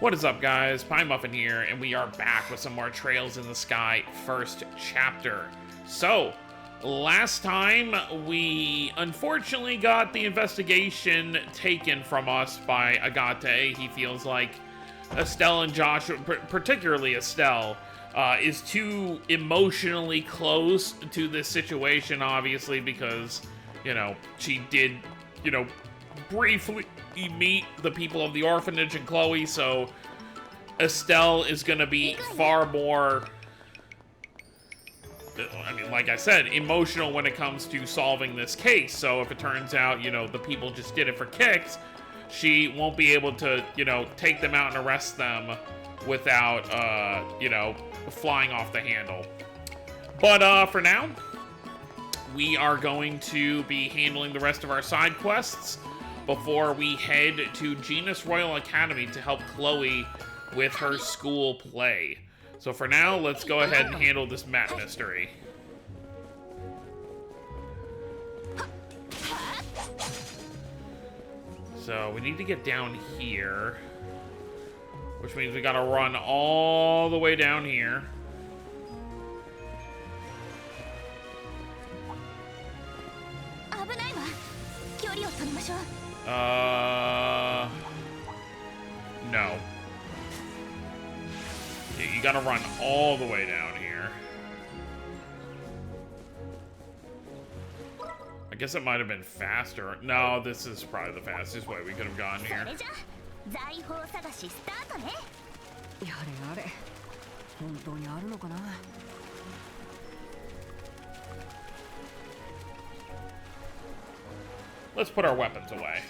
What is up, guys? Pie Muffin here, and we are back with some more Trails in the Sky first chapter. So, last time we unfortunately got the investigation taken from us by Agate. He feels like Estelle and Joshua, particularly Estelle, is too emotionally close to this situation, obviously, because, you know, she did, you know, briefly meet the people of the orphanage and Chloe, so Estelle is gonna be far more, I mean, like I said, emotional when it comes to solving this case. So if it turns out, you know, the people just did it for kicks, she won't be able to, you know, take them out and arrest them without, you know, flying off the handle. But for now, we are going to be handling the rest of our side quests before we head to Genus Royal Academy to help Chloe with her school play. So for now, let's go ahead and handle this map mystery. So we need to get down here, which means we gotta run all the way down here. No. Yeah, you gotta run all the way down here. I guess it might have been faster. No, this is probably the fastest way we could have gone here. Let's put our weapons away.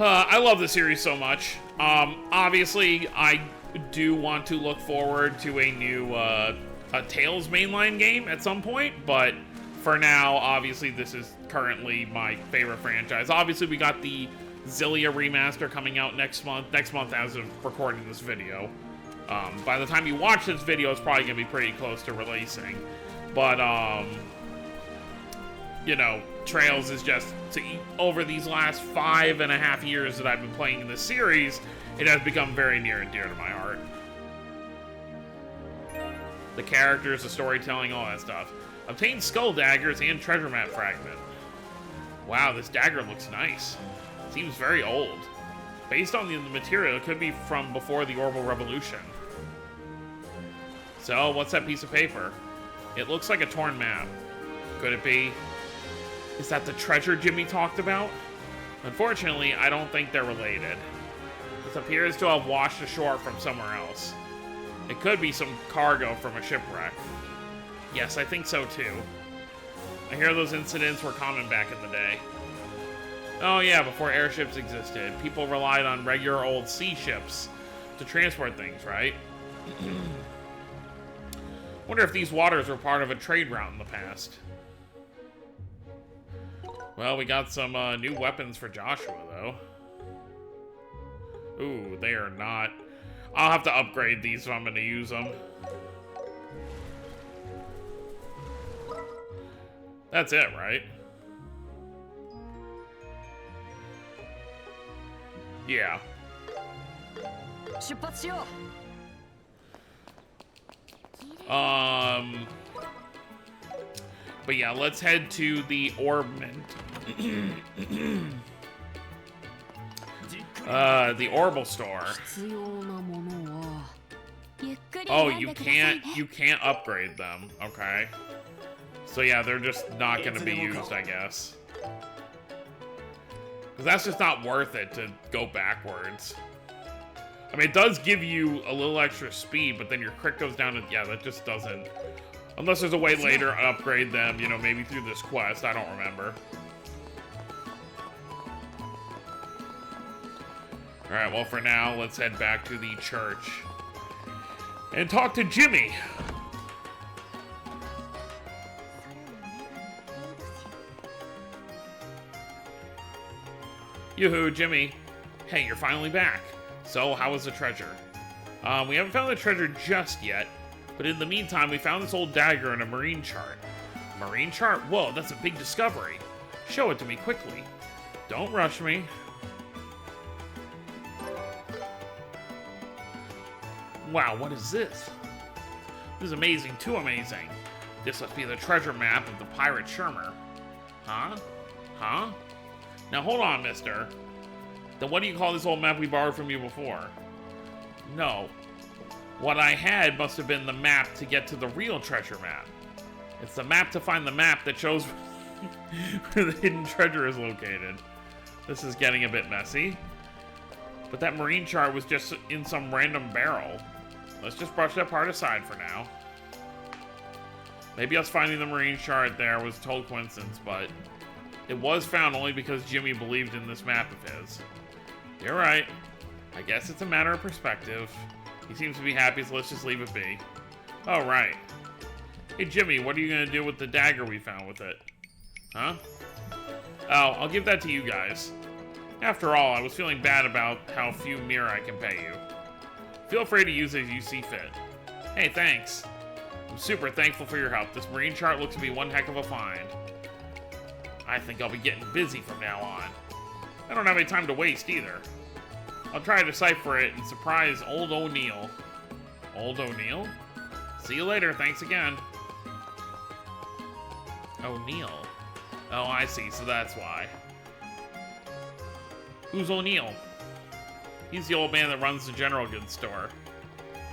I love the series so much. Obviously, I do want to look forward to a new a Tales mainline game at some point, but for now, obviously, this is currently my favorite franchise. Obviously, we got the Xillia remaster coming out next month as of recording this video. By the time you watch this video, it's probably going to be pretty close to releasing. But, you know, Trails is just, over these last 5.5 years that I've been playing in this series, it has become very near and dear to my heart. The characters, the storytelling, all that stuff. Obtain skull daggers and treasure map fragment. Wow, this dagger looks nice. Seems very old. Based on the material, it could be from before the Orbital Revolution. So, what's that piece of paper? It looks like a torn map. Could it be? Is that the treasure Jimmy talked about? Unfortunately, I don't think they're related. This appears to have washed ashore from somewhere else. It could be some cargo from a shipwreck. Yes, I think so too. I hear those incidents were common back in the day. Oh yeah, before airships existed, people relied on regular old sea ships to transport things, right? Wonder if these waters were part of a trade route in the past. Well, we got some new weapons for Joshua, though. Ooh, they are not... I'll have to upgrade these if I'm going to use them. That's it, right? Yeah. But yeah, let's head to the Orbment. The Orbital store. Oh, you can't upgrade them. Okay. So yeah, they're just not gonna be used, I guess. Because that's just not worth it to go backwards. I mean, it does give you a little extra speed, but then your crit goes down and yeah, that just doesn't... Unless there's a way later to upgrade them, you know, maybe through this quest, I don't remember. Alright, well for now, let's head back to the church. And talk to Jimmy! Yoo-hoo, Jimmy. Hey, you're finally back. So, how was the treasure? We haven't found the treasure just yet, but in the meantime, we found this old dagger in a marine chart. Marine chart? Whoa, that's a big discovery. Show it to me quickly. Don't rush me. Wow, what is this? This is amazing, too amazing. This must be the treasure map of the pirate Shermer. Huh? Huh? Now hold on, mister. Then what do you call this old map we borrowed from you before? No. What I had must have been the map to get to the real treasure map. It's the map to find the map that shows where the hidden treasure is located. This is getting a bit messy. But that marine chart was just in some random barrel. Let's just brush that part aside for now. Maybe us finding the marine chart there was total coincidence, but it was found only because Jimmy believed in this map of his. You're right. I guess it's a matter of perspective. He seems to be happy, so let's just leave it be. Oh, right. Hey, Jimmy, what are you going to do with the dagger we found with it? Huh? Oh, I'll give that to you guys. After all, I was feeling bad about how few mirror I can pay you. Feel free to use it as you see fit. Hey, thanks. I'm super thankful for your help. This marine chart looks to be one heck of a find. I think I'll be getting busy from now on. I don't have any time to waste either. I'll try to decipher it and surprise old O'Neill. Old O'Neill? See you later, thanks again. O'Neill. Oh, I see, so that's why. Who's O'Neill? He's the old man that runs the general goods store.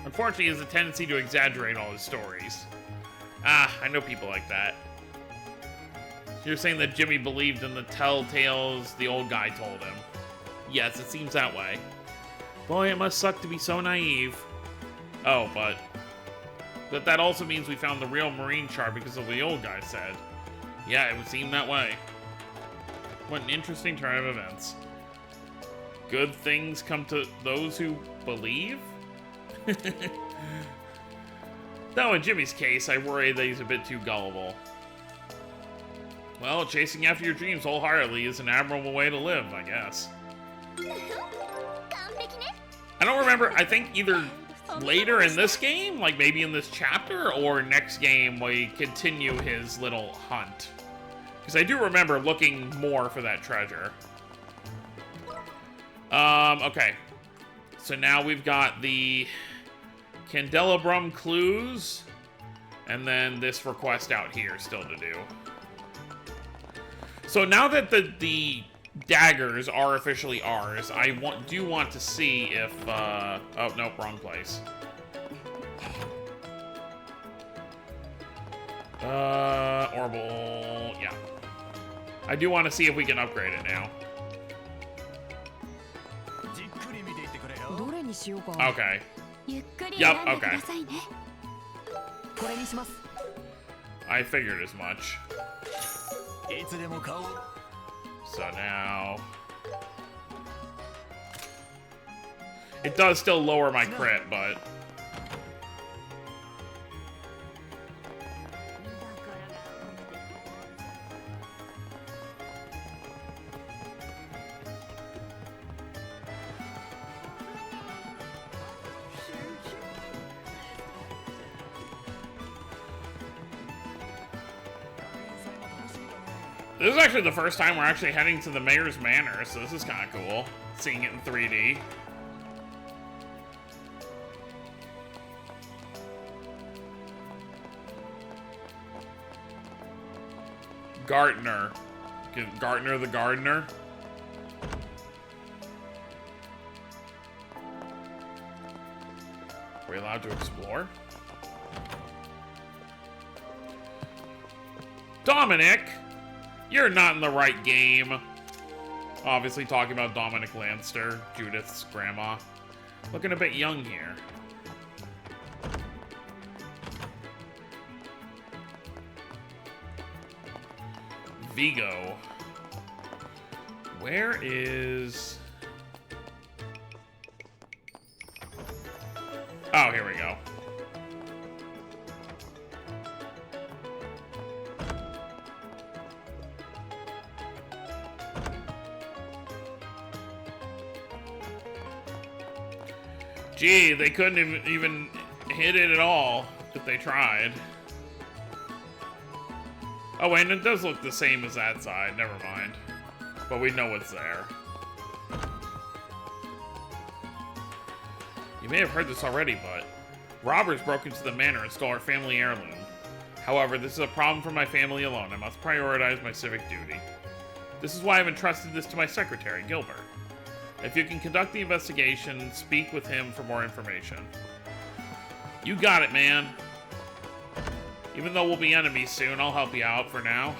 Unfortunately, he has a tendency to exaggerate all his stories. Ah, I know people like that. You're saying that Jimmy believed in the telltales the old guy told him. Yes, it seems that way. Boy, it must suck to be so naive. Oh, but that also means we found the real marine chart because of what the old guy said. Yeah, it would seem that way. What an interesting turn of events. Good things come to those who believe? Though in Jimmy's case, I worry that he's a bit too gullible. Well, chasing after your dreams wholeheartedly is an admirable way to live, I guess. I don't remember, I think either later in this game, like maybe in this chapter, or next game we continue his little hunt. Because I do remember looking more for that treasure. Okay. So now we've got the Candelabrum clues, and then this request out here still to do. So now that the daggers are officially ours, I do want to see if, oh, nope, wrong place. Orbital, yeah. I do want to see if we can upgrade it now. Okay. Yep, okay. I figured as much. So now... It does still lower my crit, but... This is actually the first time we're actually heading to the Mayor's Manor, so this is kind of cool, seeing it in 3D. Gartner. Gartner the Gardener. Are we allowed to explore? Dominic! You're not in the right game. Obviously talking about Dominic Lanster, Judith's grandma. Looking a bit young here. Vigo. Where is... Oh, here we go. Gee, they couldn't even hit it at all if they tried. Oh, and it does look the same as that side. Never mind. But we know it's there. You may have heard this already, but robbers broke into the manor and stole our family heirloom. However, this is a problem for my family alone. I must prioritize my civic duty. This is why I've entrusted this to my secretary, Gilbert. If you can conduct the investigation, speak with him for more information. You got it, man. Even though we'll be enemies soon, I'll help you out for now.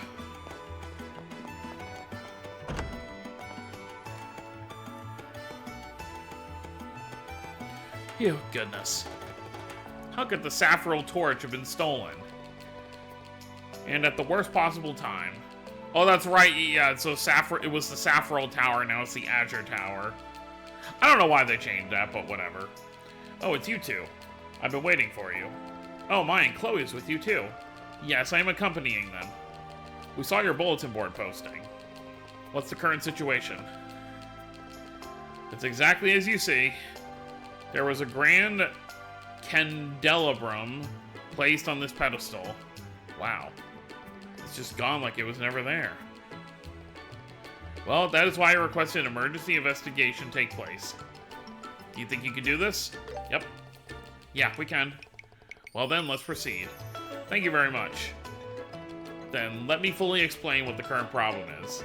Oh, goodness. How could the Saffron torch have been stolen? And at the worst possible time. Oh, that's right, yeah, so it was the Saffron Tower, now it's the Azure Tower. I don't know why they changed that, but whatever. Oh, it's you two. I've been waiting for you. Oh, my, and Chloe's with you too. Yes, I am accompanying them. We saw your bulletin board posting. What's the current situation? It's exactly as you see. There was a grand candelabrum placed on this pedestal. Wow. It's just gone like it was never there. Well, that is why I requested an emergency investigation take place. Do you think you can do this? Yep. Yeah, we can. Well then, let's proceed. Thank you very much. Then, let me fully explain what the current problem is.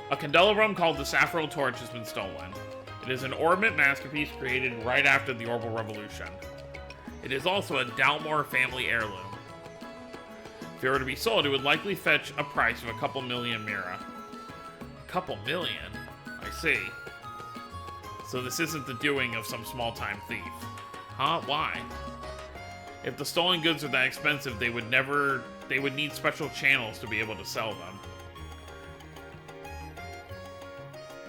A candelabrum called the Saffron Torch has been stolen. It is an orbit masterpiece created right after the Orbital Revolution. It is also a Dalmore family heirloom. If it were to be sold, it would likely fetch a price of a couple million Mira. A couple million? I see. So this isn't the doing of some small-time thief. Huh? Why? If the stolen goods are that expensive, they would need special channels to be able to sell them.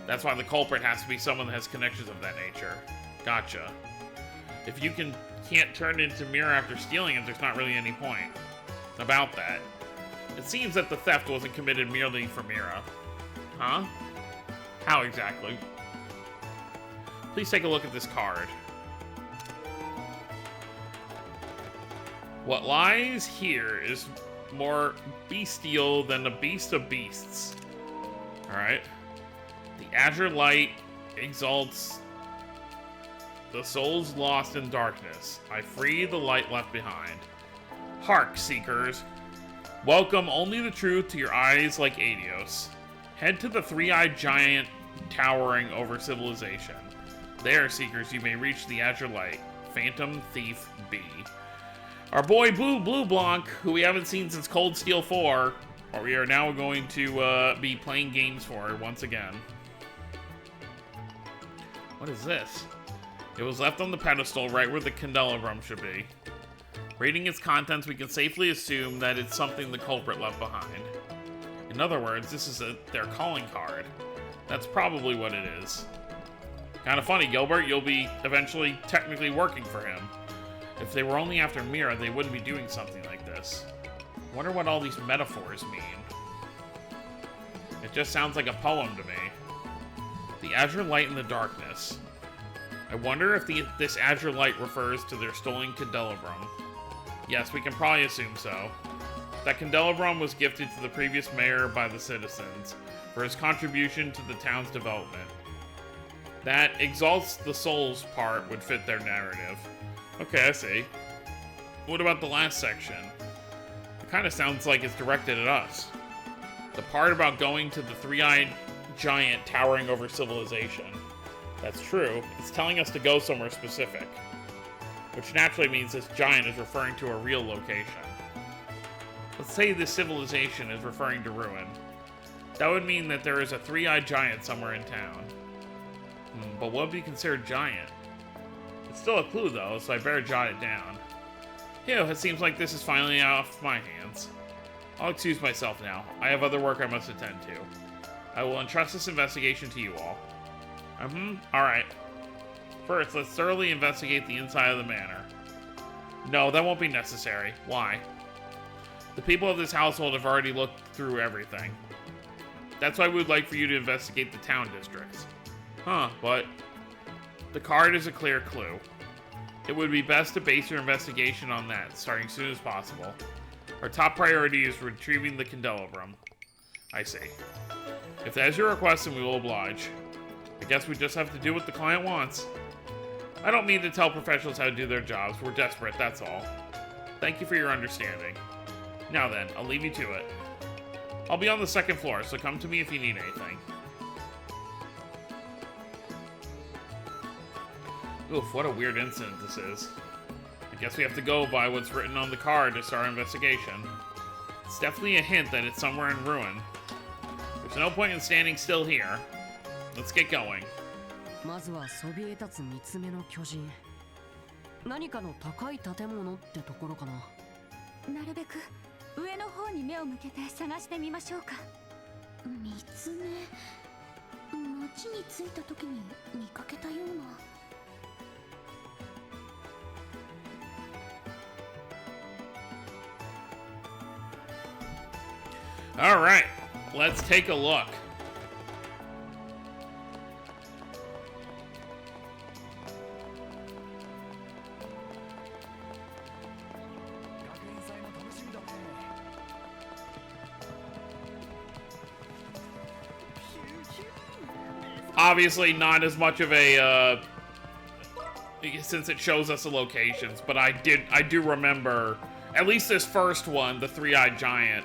That's why the culprit has to be someone that has connections of that nature. Gotcha. If you can't turn it into Mira after stealing it, there's not really any point about that. It seems that the theft wasn't committed merely for Mira. Huh? How exactly? Please take a look at this card. What lies here is more bestial than the beast of beasts. Alright. The Azure Light exalts the souls lost in darkness. I free the light left behind. Hark, seekers. Welcome only the truth to your eyes like Adios. Head to the three-eyed giant towering over civilization. There, seekers, you may reach the Azure Light. Phantom Thief B. Our boy Blue Blanc, who we haven't seen since Cold Steel 4, or we are now going to be playing games for once again. What is this? It was left on the pedestal right where the candelabrum should be. Reading its contents, we can safely assume that it's something the culprit left behind. In other words, this is their calling card. That's probably what it is. Kind of funny, Gilbert, you'll be eventually technically working for him. If they were only after Mira, they wouldn't be doing something like this. Wonder what all these metaphors mean. It just sounds like a poem to me. The Azure Light in the darkness. I wonder if this Azure Light refers to their stolen candelabrum. Yes, we can probably assume so. That candelabrum was gifted to the previous mayor by the citizens for his contribution to the town's development. That exalts the souls part would fit their narrative. Okay, I see. What about the last section? It kind of sounds like it's directed at us. The part about going to the three-eyed giant towering over civilization. That's true. It's telling us to go somewhere specific. Which naturally means this giant is referring to a real location. Let's say this civilization is referring to Ruin. That would mean that there is a three-eyed giant somewhere in town. But what would be considered giant? It's still a clue though, so I better jot it down. Ew, it seems like this is finally off my hands. I'll excuse myself now. I have other work I must attend to. I will entrust this investigation to you all. Alright. First, let's thoroughly investigate the inside of the manor. No, that won't be necessary. Why? The people of this household have already looked through everything. That's why we would like for you to investigate the town districts. Huh, but the card is a clear clue. It would be best to base your investigation on that, starting as soon as possible. Our top priority is retrieving the candelabrum. I see. If that is your request, then we will oblige. I guess we just have to do what the client wants. I don't mean to tell professionals how to do their jobs. We're desperate, that's all. Thank you for your understanding. Now then, I'll leave you to it. I'll be on the second floor, so come to me if you need anything. Oof, what a weird incident this is. I guess we have to go by what's written on the card to start our investigation. It's definitely a hint that it's somewhere in ruin. There's no point in standing still here. Let's get going. まずはそびえ立つ三つ目の巨人。何かの高い建物ってところかな。なるべく上の方に目を向けて探してみましょうか。三つ目、町に着いた時に見かけたような。All right, let's take a look. Obviously not as much of a, since it shows us the locations, but I do remember, at least this first one, the Three-Eyed Giant,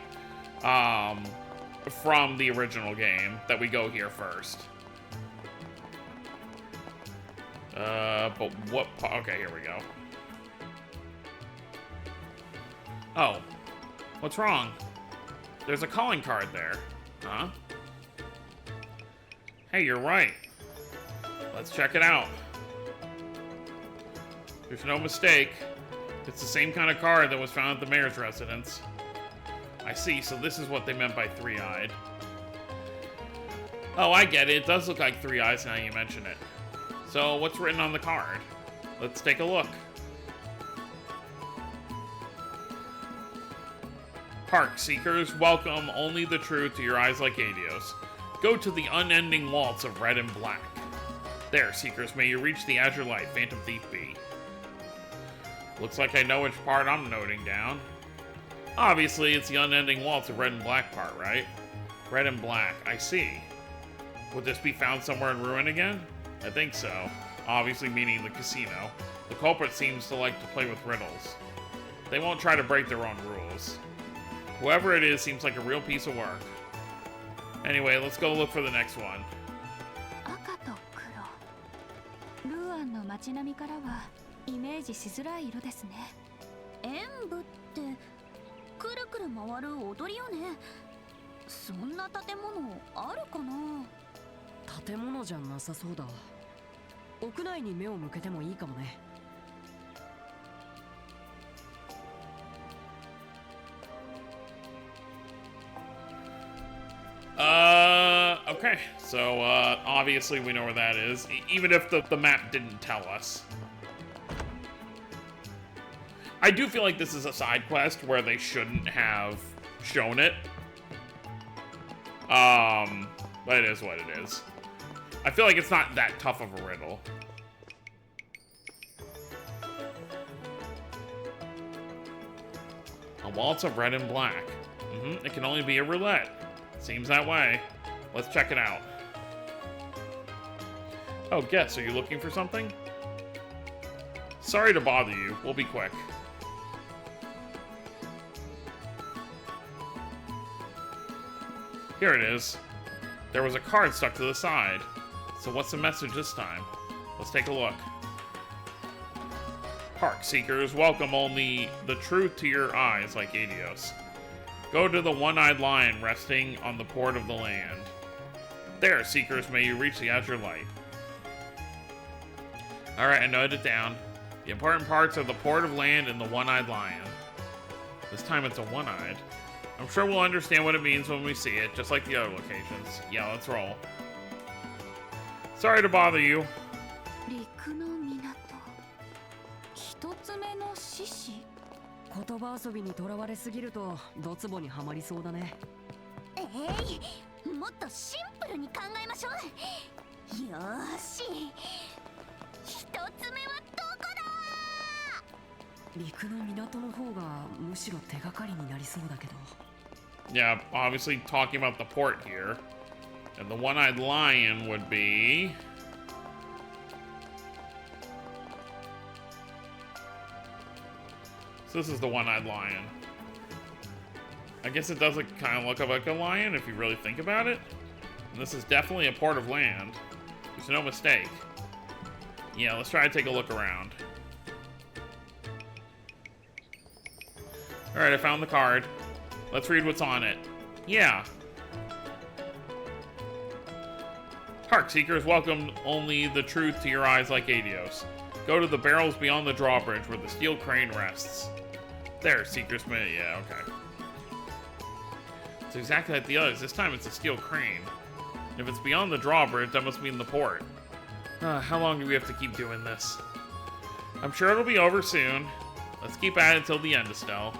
from the original game, that we go here first. But what, okay, here we go. Oh, what's wrong? There's a calling card there, huh? Hey, you're right. Let's check it out. There's no mistake. It's the same kind of card that was found at the mayor's residence. I see, so this is what they meant by three-eyed. Oh, I get it. It does look like three eyes now you mention it. So, what's written on the card? Let's take a look. Park Seekers, welcome only the truth to your eyes like Adios. Go to the unending waltz of red and black. There, Seekers, may you reach the azure light, Phantom Thief B. Looks like I know which part I'm noting down. Obviously, it's the unending waltz of red and black part, right? Red and black, I see. Would this be found somewhere in ruin again? I think so. Obviously meaning the casino. The culprit seems to like to play with riddles. They won't try to break their own rules. Whoever it is seems like a real piece of work. Anyway, let's go look for the next one. 赤と黒。ルアンの街並みからはイメージしづらい色ですね。演舞ってくるくる回る踊りよね。そんな建物あるかな。建物じゃなさそうだ。屋内に目を向けてもいいかもね。Okay, so, obviously we know where that is, even if the map didn't tell us. I do feel like this is a side quest where they shouldn't have shown it. But it is what it is. I feel like it's not that tough of a riddle. A waltz of red and black. It can only be a roulette. Seems that way. Let's check it out. Oh, guess, are you looking for something? Sorry to bother you. We'll be quick. Here it is. There was a card stuck to the side. So what's the message this time? Let's take a look. Park Seekers, welcome only the truth to your eyes like Adios. Go to the one-eyed lion resting on the port of the land. There, Seekers, may you reach the azure light. Alright, I noted it down. The important parts are the port of land and the one-eyed lion. This time it's a one-eyed. I'm sure we'll understand what it means when we see it, just like the other locations. Yeah, let's roll. Sorry to bother you. 陸の港。一つ目の獅子。言葉遊びにとらわれすぎるとドツボにはまりそうだね。もっとシンプルに考えましょう。よーし。一つ目はどこだ。陸の港の方がむしろ手がかりになりそうだけど。 Yeah, obviously talking about the port here. And the one-eyed lion would be... So this is the one-eyed lion. I guess it does kind of look like a lion if you really think about it. And this is definitely a port of land. There's no mistake. Yeah, let's try to take a look around. Alright, I found the card. Let's read what's on it. Yeah. Hark, Seekers, welcome only the truth to your eyes like Adios. Go to the barrels beyond the drawbridge where the steel crane rests. There, Seekers, yeah, okay. It's exactly like the others. This time it's a steel crane. And if it's beyond the drawbridge, that must mean the port. How long do we have to keep doing this? I'm sure it'll be over soon. Let's keep at it till the end, Estelle.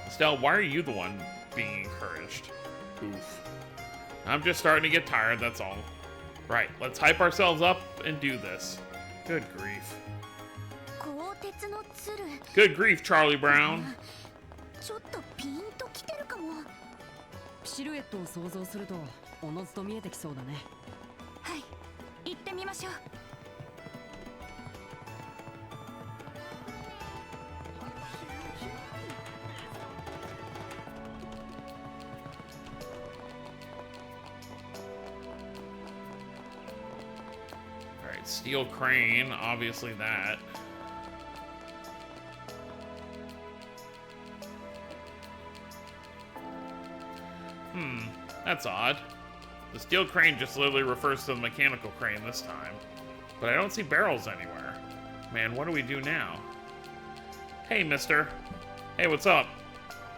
Estelle, why are you the one being encouraged? Oof. I'm just starting to get tired, that's all. Right, let's hype ourselves up and do this. Good grief. Good grief, Charlie Brown. ちょっとピンときてるかも。シルエットを想像するとおのずと見えてきそうだね。はい、行ってみましょう。 Alright, steel crane, obviously that. That's odd. The steel crane just literally refers to the mechanical crane this time. But I don't see barrels anywhere. Man, what do we do now? Hey, mister. Hey, what's up?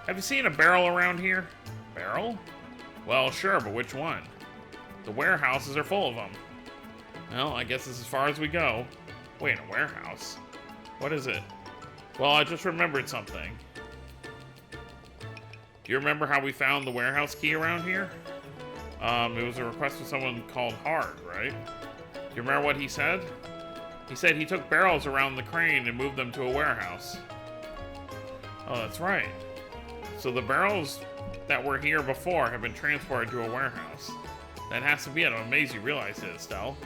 Have you seen a barrel around here? Barrel? Well, sure, but which one? The warehouses are full of them. Well, I guess this is as far as we go. Wait, a warehouse? What is it? Well, I just remembered something. Do you remember how we found the warehouse key around here? It was a request from someone called Hard, right? Do you remember what he said? He said he took barrels around the crane and moved them to a warehouse. Oh, that's right. So the barrels that were here before have been transported to a warehouse. That has to be it. I'm amazed you realize it, Estelle.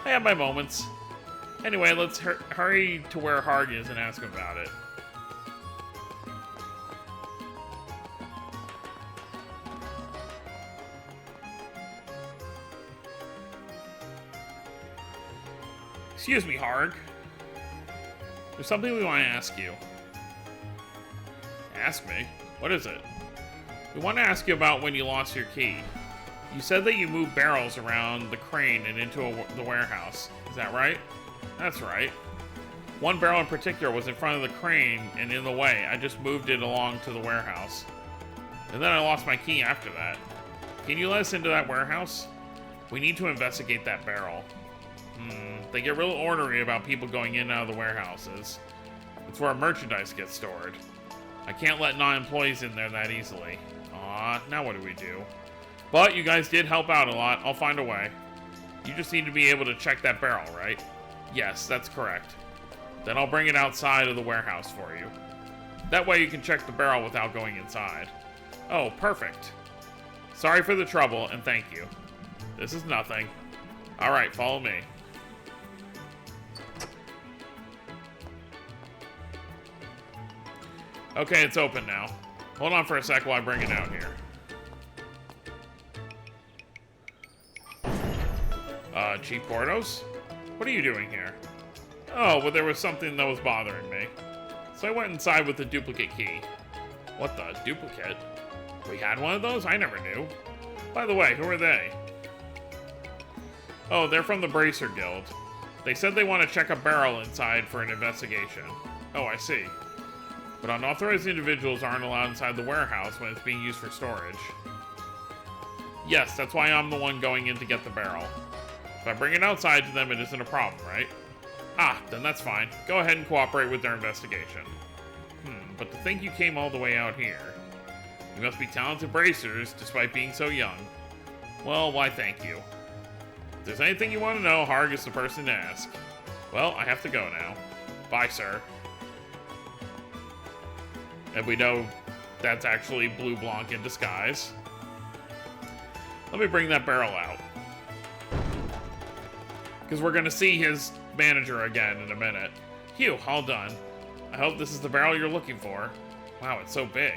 I have my moments. Anyway, let's hurry to where Harg is and ask him about it. Excuse me, Harg. There's something we want to ask you. Ask me? What is it? We want to ask you about when you lost your key. You said that you moved barrels around the crane and into the warehouse. Is that right? That's right. One barrel in particular was in front of the crane and in the way. I just moved it along to the warehouse. And then I lost my key after that. Can you let us into that warehouse? We need to investigate that barrel. They get real ornery about people going in and out of the warehouses. It's where our merchandise gets stored. I can't let non-employees in there that easily. Aw, now what do we do? But you guys did help out a lot. I'll find a way. You just need to be able to check that barrel, right? Yes, that's correct. Then I'll bring it outside of the warehouse for you. That way you can check the barrel without going inside. Oh, perfect. Sorry for the trouble, and thank you. This is nothing. Alright, follow me. Okay, it's open now. Hold on for a sec while I bring it out here. Chief Portos? What are you doing here? Oh, well, there was something that was bothering me. So I went inside with the duplicate key. What the? Duplicate? We had one of those? I never knew. By the way, who are they? Oh, they're from the Bracer Guild. They said they want to check a barrel inside for an investigation. Oh, I see. But unauthorized individuals aren't allowed inside the warehouse when it's being used for storage. Yes, that's why I'm the one going in to get the barrel. If I bring it outside to them, it isn't a problem, right? Ah, then that's fine. Go ahead and cooperate with their investigation. But to think you came all the way out here. You must be talented bracers, despite being so young. Well, why thank you. If there's anything you want to know, Harg is the person to ask. Well, I have to go now. Bye, sir. And we know that's actually Blue Blanc in disguise. Let me bring that barrel out. Because we're going to see his manager again in a minute. Phew, all done. I hope this is the barrel you're looking for. Wow, it's so big.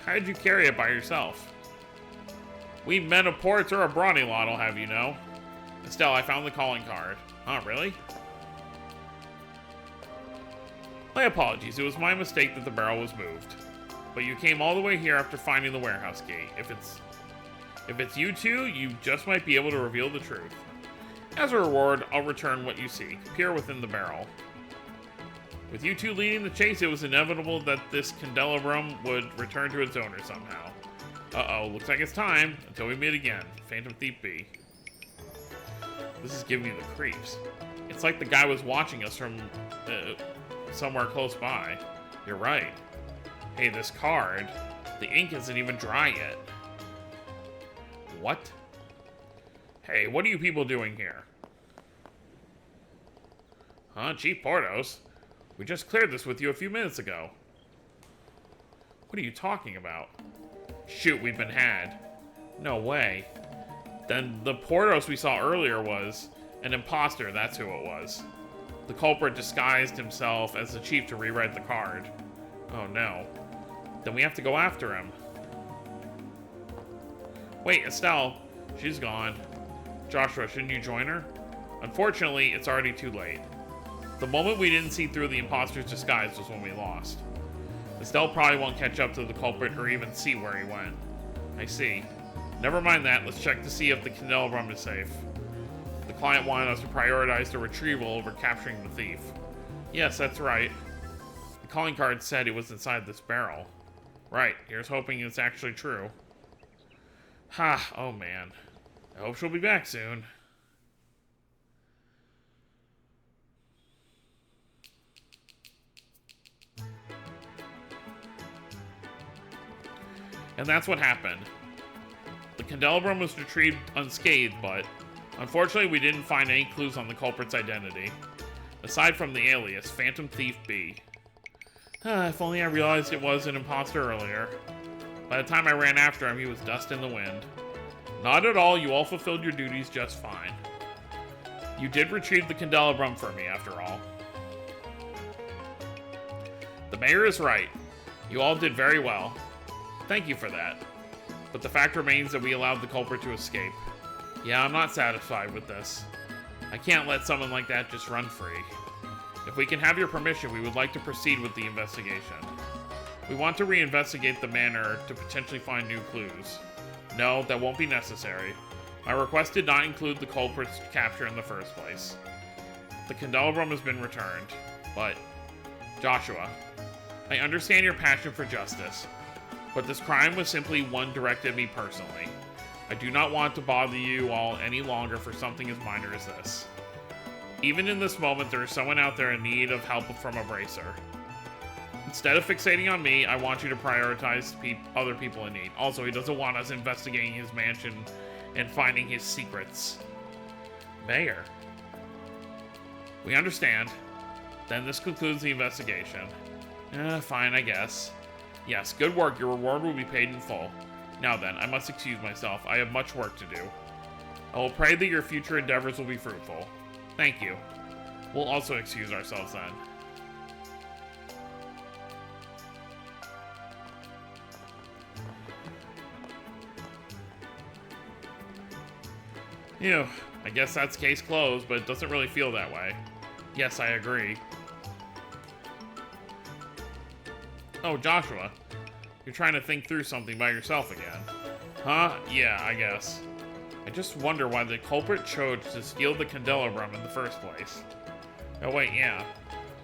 How did you carry it by yourself? We men of ports or a brawny lot, I'll have you know. Estelle, I found the calling card. Oh, really? My apologies, it was my mistake that the barrel was moved. But you came all the way here after finding the warehouse gate. If it's you two, you just might be able to reveal the truth. As a reward, I'll return what you seek. Peer within the barrel. With you two leading the chase, it was inevitable that this candelabrum would return to its owner somehow. Uh-oh, looks like it's time. Until we meet again. Phantom Thief B. This is giving me the creeps. It's like the guy was watching us from somewhere close by. You're right. Hey, this card, the ink isn't even dry yet. What? Hey, what are you people doing here? Huh, Chief Portos? We just cleared this with you a few minutes ago. What are you talking about? Shoot, we've been had. No way. Then the Portos we saw earlier was an imposter, that's who it was. The culprit disguised himself as the chief to rewrite the card. Oh no. Then we have to go after him. Wait, Estelle. She's gone. Joshua, shouldn't you join her? Unfortunately, it's already too late. The moment we didn't see through the imposter's disguise was when we lost. Estelle probably won't catch up to the culprit or even see where he went. I see. Never mind that, let's check to see if the candelabrum is safe. The client wanted us to prioritize the retrieval over capturing the thief. Yes, that's right. The calling card said it was inside this barrel. Right, here's hoping it's actually true. Ha, oh man. I hope she'll be back soon. And that's what happened. The candelabrum was retrieved unscathed, but unfortunately we didn't find any clues on the culprit's identity. Aside from the alias, Phantom Thief B. If only I realized it was an imposter earlier. By the time I ran after him, he was dust in the wind. Not at all, you all fulfilled your duties just fine. You did retrieve the candelabrum for me, after all. The mayor is right. You all did very well. Thank you for that. But the fact remains that we allowed the culprit to escape. Yeah, I'm not satisfied with this. I can't let someone like that just run free. If we can have your permission, we would like to proceed with the investigation. We want to reinvestigate the manor to potentially find new clues. No, that won't be necessary. My request did not include the culprit's capture in the first place. The candelabrum has been returned, but... Joshua, I understand your passion for justice, but this crime was simply one directed at me personally. I do not want to bother you all any longer for something as minor as this. Even in this moment, there is someone out there in need of help from a bracer. Instead of fixating on me, I want you to prioritize other people in need. Also, he doesn't want us investigating his mansion and finding his secrets. Mayor. We understand. Then this concludes the investigation. Fine, I guess. Yes, good work. Your reward will be paid in full. Now then, I must excuse myself. I have much work to do. I will pray that your future endeavors will be fruitful. Thank you. We'll also excuse ourselves then. Phew, I guess that's case closed, but it doesn't really feel that way. Yes, I agree. Oh, Joshua. You're trying to think through something by yourself again. Huh? Yeah, I guess. I just wonder why the culprit chose to steal the candelabrum in the first place. Oh wait, yeah.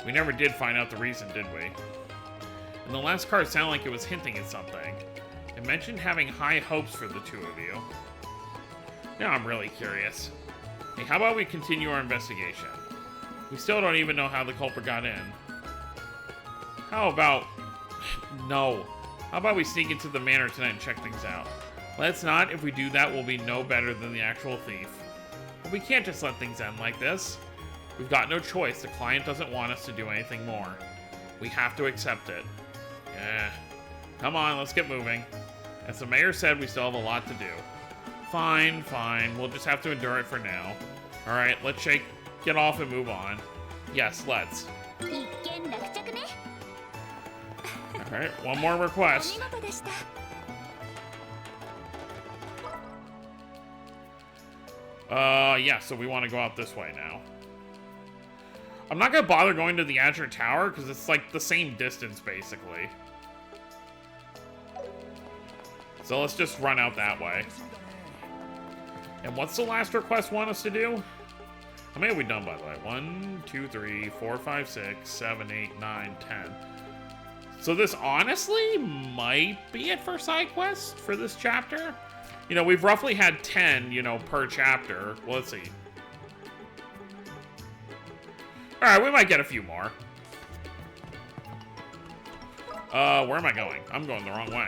We never did find out the reason, did we? And the last card sounded like it was hinting at something. It mentioned having high hopes for the two of you. Now I'm really curious. Hey, how about we continue our investigation? We still don't even know how the culprit got in. How about... No. How about we sneak into the manor tonight and check things out? Let's not. If we do that, we'll be no better than the actual thief. But we can't just let things end like this. We've got no choice. The client doesn't want us to do anything more. We have to accept it. Yeah. Come on, let's get moving. As the mayor said, we still have a lot to do. Fine, fine. We'll just have to endure it for now. Alright, let's get off and move on. Yes, let's. Alright, one more request. Yeah, so we want to go out this way now. I'm not gonna bother going to the Azure Tower, because it's like the same distance, basically. So let's just run out that way. And what's the last request want us to do? How many have we done, by the way? 1, 2, 3, 4, 5, 6, 7, 8, 9, 10. So this honestly might be it for side quests for this chapter. You know, we've roughly had 10, you know, per chapter. Well, let's see. Alright, we might get a few more. Where am I going? I'm going the wrong way.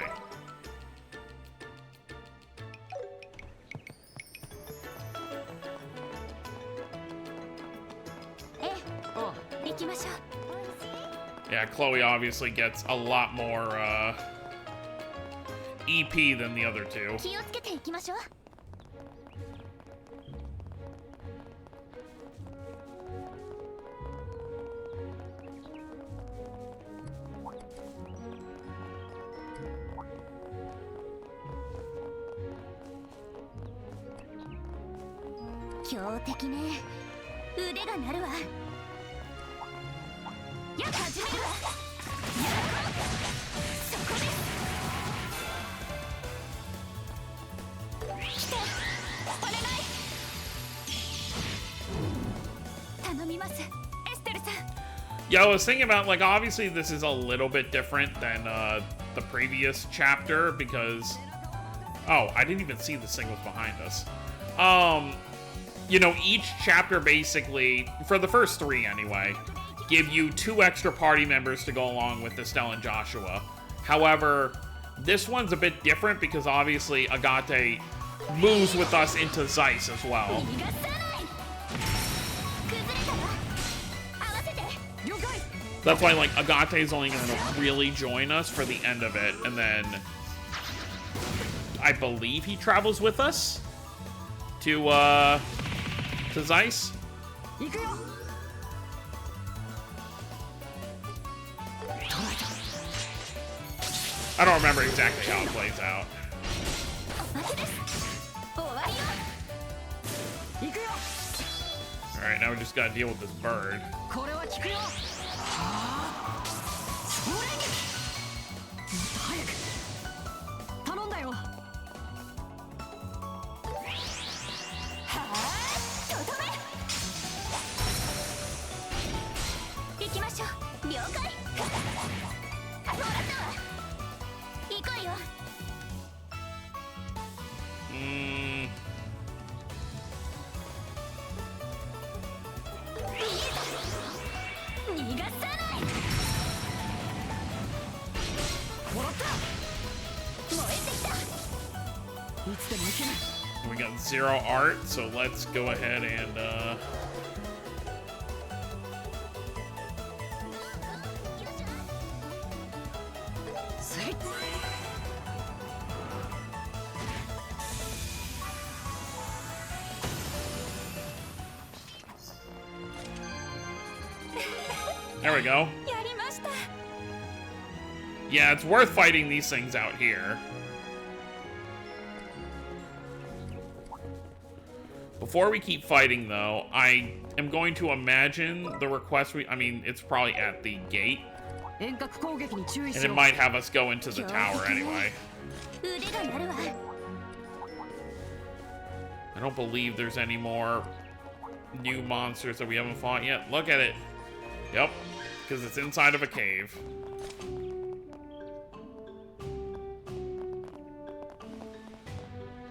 Yeah, Chloe obviously gets a lot more, EP than the other two. Yeah, I was thinking about, like, obviously this is a little bit different than the previous chapter because... Oh, I didn't even see this thing was behind us. You know, each chapter basically, for the first 3 anyway, give you 2 extra party members to go along with Estelle and Joshua. However, this one's a bit different because obviously Agate moves with us into Zeiss as well. That's why, like, Agate's only going to really join us for the end of it, and then I believe he travels with us to Zeiss. I don't remember exactly how it plays out. Alright, now we just gotta deal with this bird. We got 0 art, so let's go ahead and there we go. Yeah, it's worth fighting these things out here. Before we keep fighting, though, I am going to imagine the request I mean, it's probably at the gate. And it might have us go into the tower anyway. I don't believe there's any more new monsters that we haven't fought yet. Look at it. Yep, because it's inside of a cave.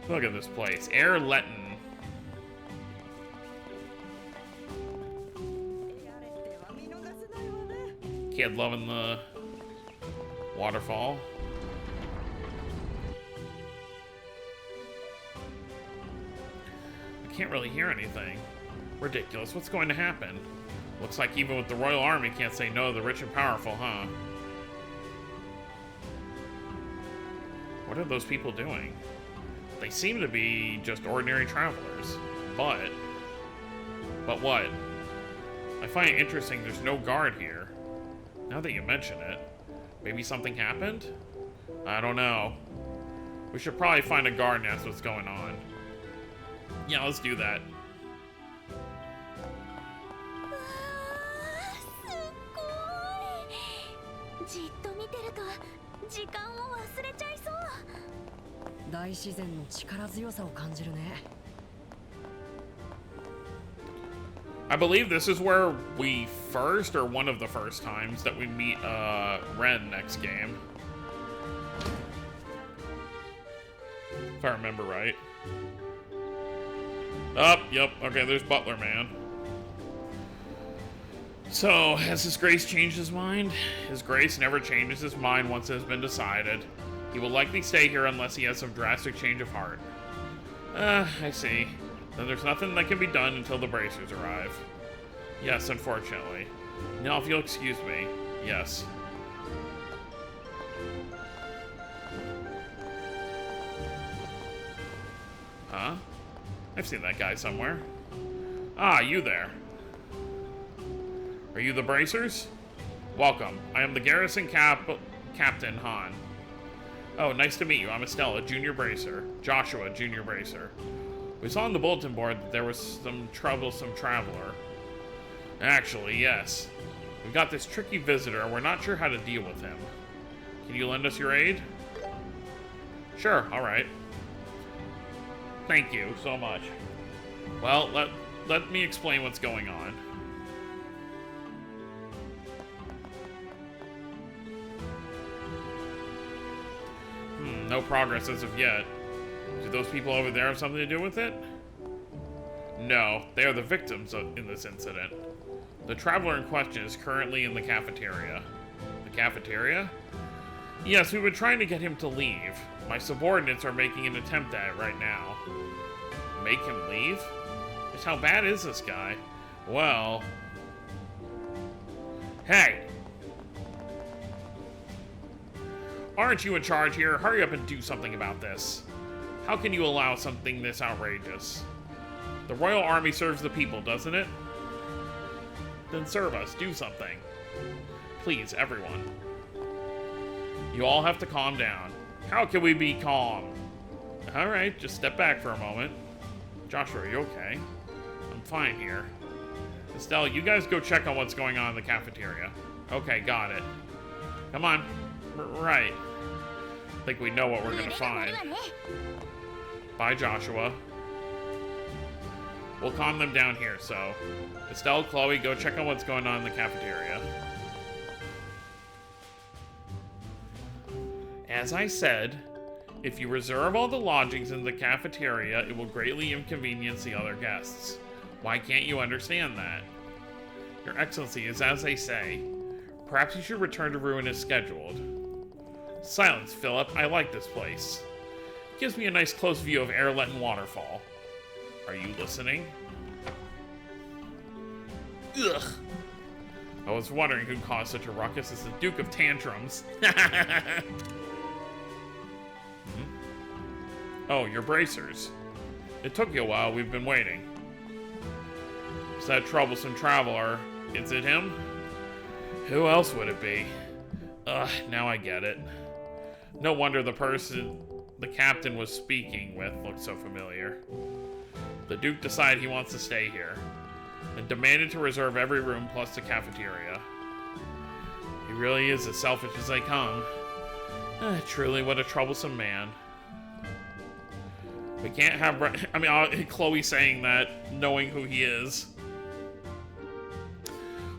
Look at this place. Air Letton. Kid loving the waterfall. I can't really hear anything. Ridiculous. What's going to happen? Looks like even with the Royal Army can't say no to the rich and powerful, huh? What are those people doing? They seem to be just ordinary travelers. But what? I find it interesting there's no guard here. Now that you mention it, maybe something happened? I don't know. We should probably find a guard and ask what's going on. Yeah, let's do that. I believe this is where we first, or one of the first times, that we meet Ren next game. If I remember right. Yep, okay, there's Butler Man. So, has His Grace changed his mind? His Grace never changes his mind once it has been decided. He will likely stay here unless he has some drastic change of heart. I see. Then there's nothing that can be done until the bracers arrive. Yes, unfortunately. Now, if you'll excuse me. Yes. Huh? I've seen that guy somewhere. Ah, you there. Are you the bracers? Welcome. I am the garrison Captain Han. Oh, nice to meet you. I'm Estella, Junior Bracer. Joshua, Junior Bracer. We saw on the bulletin board that there was some troublesome traveler. Actually, yes. We've got this tricky visitor, and we're not sure how to deal with him. Can you lend us your aid? Sure, alright. Thank you so much. Well, let me explain what's going on. No progress as of yet. Do those people over there have something to do with it? No, they are the victims in this incident. The traveler in question is currently in the cafeteria. The cafeteria? Yes, we've been trying to get him to leave. My subordinates are making an attempt at it right now. Make him leave? Just how bad is this guy? Well... Hey! Aren't you in charge here? Hurry up and do something about this. How can you allow something this outrageous? The Royal Army serves the people, doesn't it? Then serve us. Do something. Please, everyone. You all have to calm down. How can we be calm? Alright, just step back for a moment. Joshua, are you okay? I'm fine here. Estelle, you guys go check on what's going on in the cafeteria. Okay, got it. Come on. Right. I think we know what we're gonna find. Bye, Joshua. We'll calm them down here, so... Estelle, Chloe, go check on what's going on in the cafeteria. As I said, if you reserve all the lodgings in the cafeteria, it will greatly inconvenience the other guests. Why can't you understand that? Your Excellency is as they say. Perhaps you should return to Ruin as scheduled. Silence, Philip. I like this place. It gives me a nice close view of Airlet and Waterfall. Are you listening? Ugh. I was wondering who caused such a ruckus as the Duke of Tantrums. Oh, you're bracers. It took you a while. We've been waiting. Is that troublesome traveler? Is it him? Who else would it be? Ugh, now I get it. No wonder the person the captain was speaking with looked so familiar. The Duke decided he wants to stay here, and demanded to reserve every room plus the cafeteria. He really is as selfish as they come. Truly, what a troublesome man. We can't have... I mean, Chloe saying that, knowing who he is.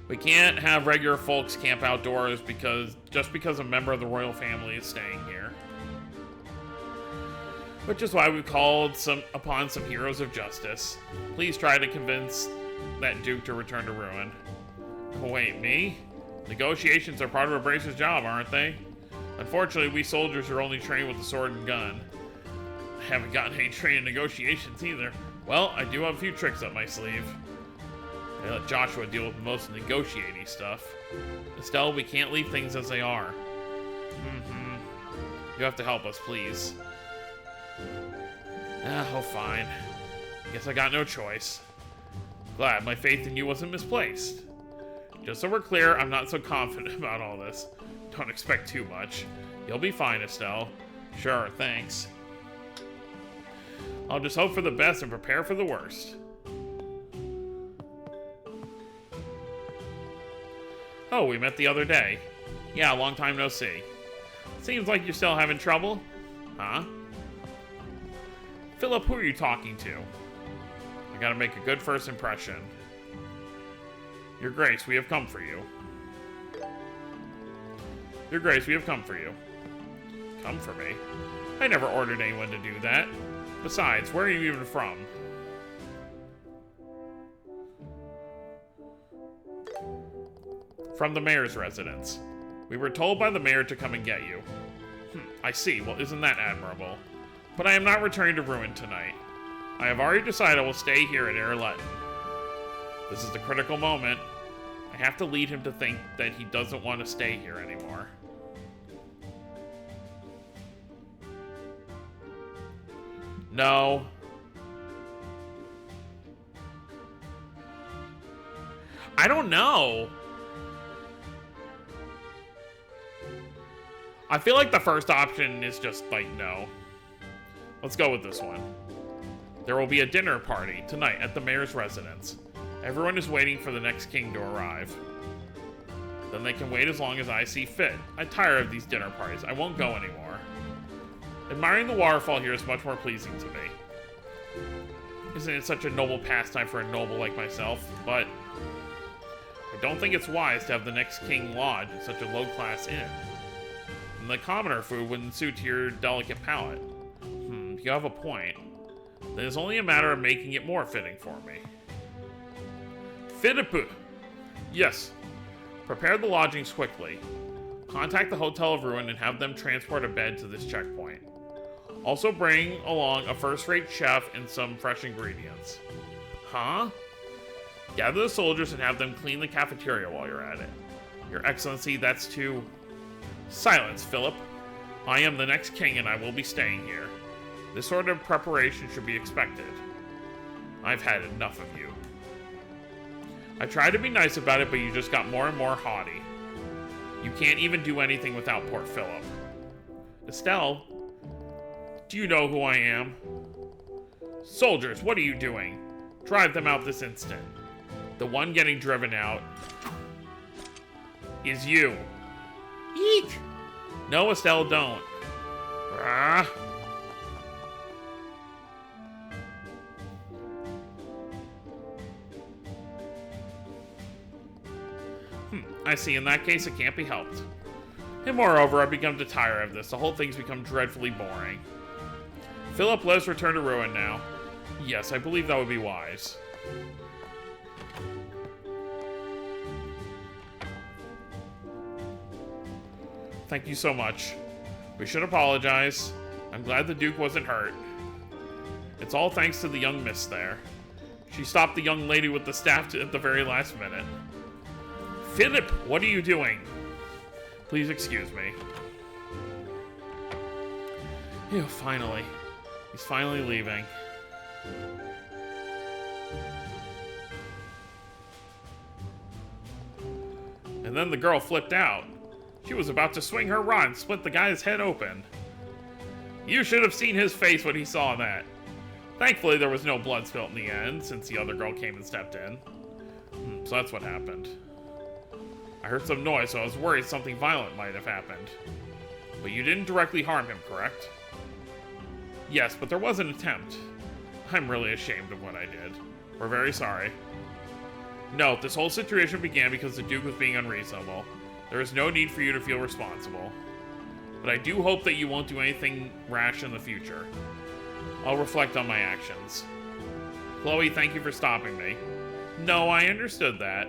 We can't have regular folks camp outdoors just because a member of the royal family is staying here. Which is why we've called upon some heroes of justice. Please try to convince that Duke to return to Ruin. Wait, me? Negotiations are part of a bracer's job, aren't they? Unfortunately, we soldiers are only trained with the sword and gun. I haven't gotten any training in negotiations either. Well, I do have a few tricks up my sleeve. I let Joshua deal with most of the negotiating stuff. Estelle, we can't leave things as they are. You have to help us, please. Oh, fine. Guess I got no choice. Glad my faith in you wasn't misplaced. Just so we're clear, I'm not so confident about all this. Don't expect too much. You'll be fine, Estelle. Sure, thanks. I'll just hope for the best and prepare for the worst. Oh, we met the other day. Yeah, long time no see. Seems like you're still having trouble. Huh? Philip, who are you talking to? I gotta make a good first impression. Your Grace, we have come for you. Your Grace, we have come for you. Come for me? I never ordered anyone to do that. Besides, where are you even from? From the mayor's residence. We were told by the mayor to come and get you. I see. Well, isn't that admirable? But I am not returning to Ruin tonight. I have already decided I will stay here at Erletten. This is the critical moment. I have to lead him to think that he doesn't want to stay here anymore. No. I don't know. I feel like the first option is just like no. Let's go with this one. There will be a dinner party tonight at the mayor's residence. Everyone is waiting for the next king to arrive. Then they can wait as long as I see fit. I'm tired of these dinner parties. I won't go anymore. Admiring the waterfall here is much more pleasing to me. Isn't it such a noble pastime for a noble like myself? But I don't think it's wise to have the next king lodge in such a low-class inn. And the commoner food wouldn't suit your delicate palate. You have a point. Then it's only a matter of making it more fitting for me. Philippe! Yes. Prepare the lodgings quickly. Contact the Hotel of Ruin and have them transport a bed to this checkpoint. Also bring along a first-rate chef and some fresh ingredients. Huh? Gather the soldiers and have them clean the cafeteria while you're at it. Your Excellency, that's too... Silence, Philip. I am the next king and I will be staying here. This sort of preparation should be expected. I've had enough of you. I tried to be nice about it, but you just got more and more haughty. You can't even do anything without poor Philip. Estelle, do you know who I am? Soldiers, what are you doing? Drive them out this instant. The one getting driven out is you. Eek! No, Estelle, don't. Ah. I see. In that case, it can't be helped. And moreover, I've begun to tire of this. The whole thing's become dreadfully boring. Philip, let us return to Ruin now. Yes, I believe that would be wise. Thank you so much. We should apologize. I'm glad the Duke wasn't hurt. It's all thanks to the young miss there. She stopped the young lady with the staff at the very last minute. Philip, what are you doing? Please excuse me. Ew, finally. He's finally leaving. And then the girl flipped out. She was about to swing her rod and split the guy's head open. You should have seen his face when he saw that. Thankfully, there was no blood spilt in the end, since the other girl came and stepped in. So that's what happened. I heard some noise, so I was worried something violent might have happened. But you didn't directly harm him, correct? Yes, but there was an attempt. I'm really ashamed of what I did. We're very sorry. Note, this whole situation began because the Duke was being unreasonable. There is no need for you to feel responsible. But I do hope that you won't do anything rash in the future. I'll reflect on my actions. Chloe, thank you for stopping me. No, I understood that.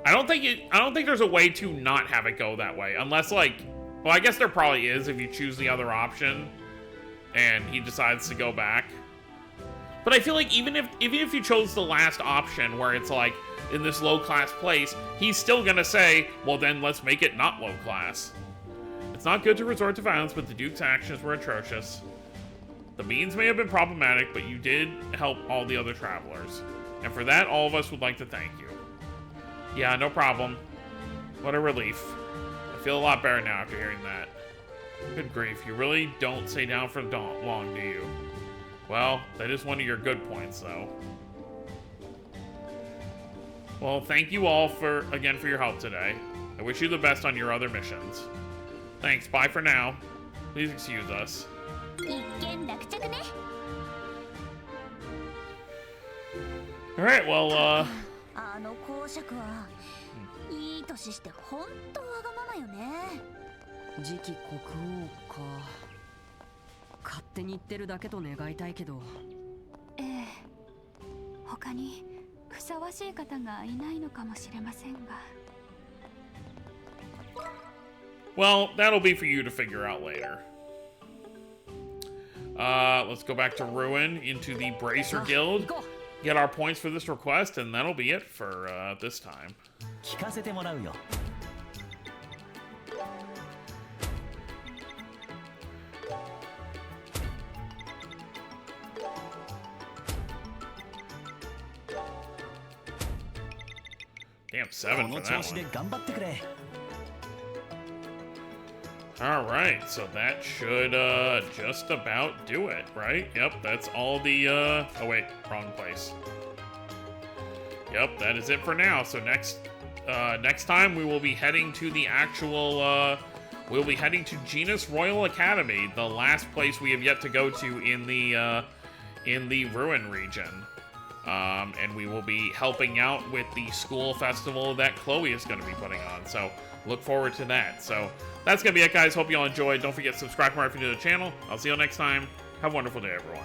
I don't think there's a way to not have it go that way. Unless, like... Well, I guess there probably is if you choose the other option. And he decides to go back. But I feel like even if you chose the last option where it's like in this low class place, he's still gonna say, well then let's make it not low class. It's not good to resort to violence, but the Duke's actions were atrocious. The means may have been problematic, but you did help all the other travelers. And for that, all of us would like to thank you. Yeah, no problem. What a relief. I feel a lot better now after hearing that. Good grief, you really don't stay down for long, do you? Well, that is one of your good points, though. Well, thank you all again for your help today. I wish you the best on your other missions. Thanks, bye for now. Please excuse us. Alright, well, あの公爵はいい年して本当わがままよね。次期国王か。勝手に言ってるだけと願いたいけど。ええ、他にふさわしい方がいないのかもしれませんが。well, that'll be for you to figure out later. Let's go back to Ruin into the Bracer Guild. Get our points for this request, and that'll be it for this time. 聞かせてもらうよ。Damn, 7 for この that 調子で one. 頑張ってくれ。Alright, so that should just about do it, right? Yep, that's all the oh wait, wrong place. Yep, that is it for now. So next time we will be heading to the actual we'll be heading to Genus Royal Academy, the last place we have yet to go to in the Ruin region. And we will be helping out with the school festival that Chloe is going to be putting on. So look forward to that. So that's going to be it, guys. Hope you all enjoyed. Don't forget to subscribe if you're new to the channel. I'll see you all next time. Have a wonderful day, everyone.